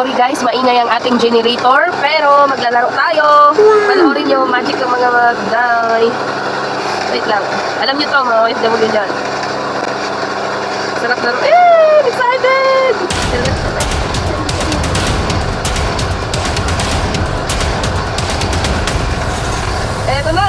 Sorry guys, maingay ang ating generator, pero maglalaro tayo. Panoorin nyo, magic ng mga magday. Wait lang. Alam nyo to, mga OFW dyan. Sarap laro. I'm excited! Eto na!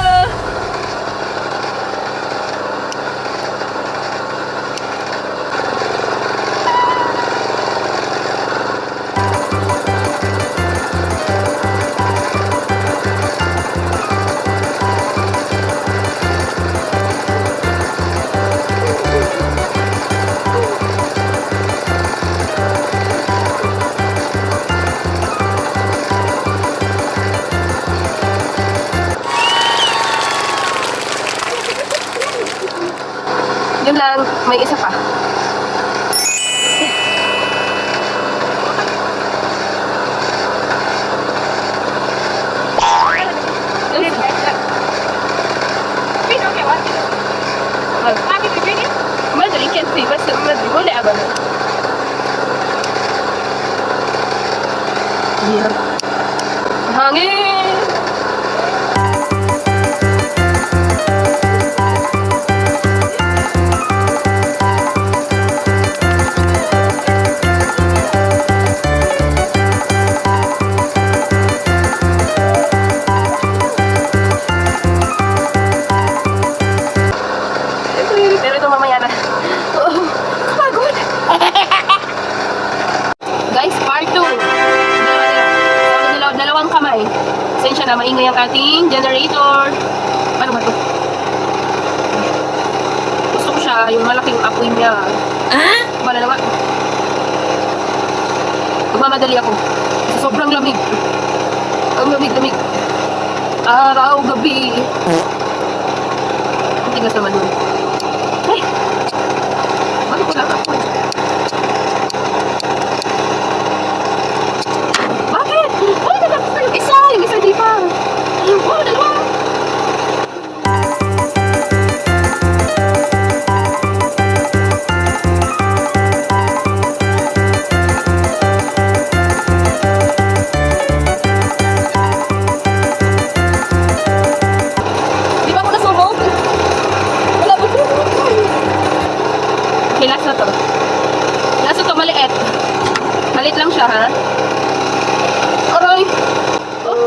Yun lang, may isa pa. ما ادري كان فيه بس ما ادري ولا ابدا. Hangin. Pero ito mamaya na. Oh, kapagod. Guys, part 2. Dalawang kamay. Sensya na, maingay ang ating generator. Ano ba ito? Gusto ko siya, yung malaking apoy niya. Wala naman. Magmamadali ako. Sa sobrang lamig. Ang lamig-lamig. Araw, gabi. Ang tigas naman nun. Hey! Bakit ko lang ako? Bakit? Ay, natapos na yung isa! Yung isa di pa! Oh, dalawa! Di ba ako nasubok? Wala ba? Okay, last na to. Last na to, maliit. Maliit lang siya, ha? Aray! Oh.